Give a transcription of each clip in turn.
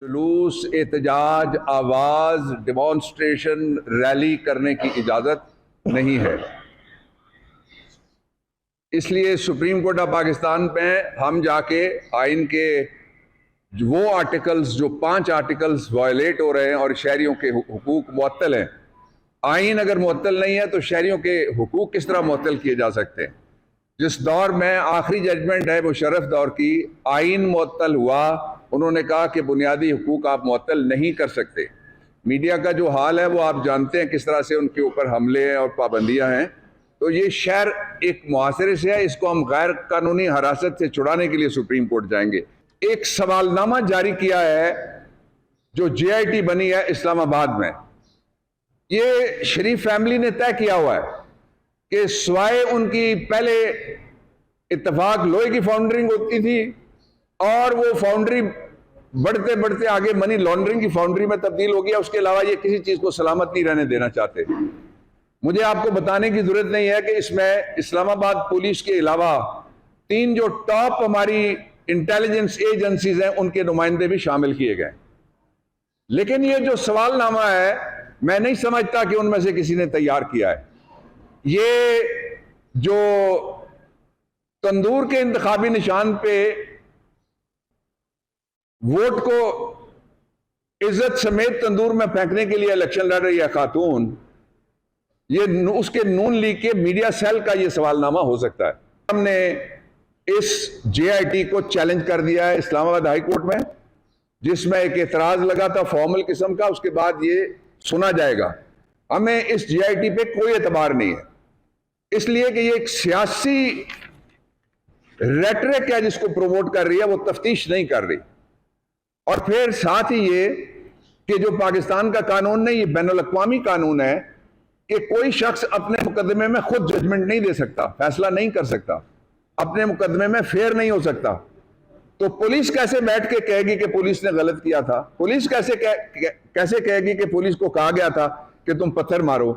जुलूस, एहतजाज, आवाज, डिमॉन्स्ट्रेशन, रैली करने की इजाजत नहीं है। इसलिए सुप्रीम कोर्ट ऑफ पाकिस्तान में हम जाके आइन के वो आर्टिकल्स, जो 5 आर्टिकल्स वायलेट हो रहे हैं और शहरियों के हुकूक मुअत्तल हैं, आइन अगर मुअत्तल नहीं है तो शहरियों के हुकूक किस तरह मुअत्तल किए जा सकते हैं। जिस दौर में आखिरी जजमेंट है मुशर्रफ दौर की, आइन मुअत्तल हुआ, उन्होंने कहा कि बुनियादी हुकूक आप मुअत्तल नहीं कर सकते। मीडिया का जो हाल है वो आप जानते हैं, किस तरह से उनके ऊपर हमले हैं और पाबंदियां हैं। तो ये शहर एक मुआसरे से है, इसको हम गैर कानूनी हिरासत से छुड़ाने के लिए सुप्रीम कोर्ट जाएंगे। एक सवालनामा जारी किया है जो JIT बनी है इस्लामाबाद में। ये शरीफ फैमिली ने तय किया हुआ है कि स्वाय उनकी पहले इत्तफाक लोहे की फाउंडरिंग होती थी और वो फाउंड्री बढ़ते बढ़ते आगे मनी लॉन्ड्रिंग की फाउंड्री में तब्दील हो गया। उसके अलावा ये किसी चीज को सलामत नहीं रहने देना चाहते। मुझे आपको बताने की जरूरत नहीं है कि इसमें इस्लामाबाद पुलिस के अलावा 3 जो टॉप हमारी इंटेलिजेंस एजेंसीज हैं उनके नुमाइंदे भी शामिल किए गए। लेकिन ये जो सवालनामा है, मैं नहीं समझता कि उनमें से किसी ने तैयार किया है। ये जो तंदूर के इंतखाबी निशान पे वोट को इज्जत समेत तंदूर में फेंकने के लिए इलेक्शन लड़ रही है खातून, ये उसके नून लीग के मीडिया सेल का ये सवालनामा हो सकता है। हमने इस JIT को चैलेंज कर दिया है इस्लामाबाद हाई कोर्ट में, जिसमें एक एतराज लगा था फॉर्मल किस्म का। उसके बाद ये सुना जाएगा। हमें इस JIT पे कोई एतबार नहीं है, इसलिए कि ये एक सियासी रेटरिक है जिसको प्रमोट कर रही है, वो तफ्तीश नहीं कर रही। और फिर साथ ही ये कि जो पाकिस्तान का कानून नहीं, ये बैनुल-अक़वामी कानून है कि कोई शख्स अपने मुकदमे में खुद जजमेंट नहीं दे सकता, फैसला नहीं कर सकता, अपने मुकदमे में फेयर नहीं हो सकता। तो पुलिस कैसे बैठ के कहेगी कि पुलिस ने गलत किया था? पुलिस कैसे कहेगी कि पुलिस को कहा गया था कि तुम पत्थर मारो?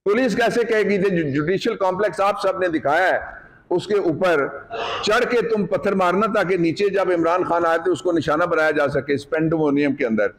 पुलिस कैसे कहेगी कि जुडिशियल कॉम्प्लेक्स आप सब ने दिखाया है, उसके ऊपर चढ़ के तुम पत्थर मारना ताकि नीचे जब इमरान खान आए थे उसको निशाना बनाया जा सके इस पेंडेमोनियम के अंदर।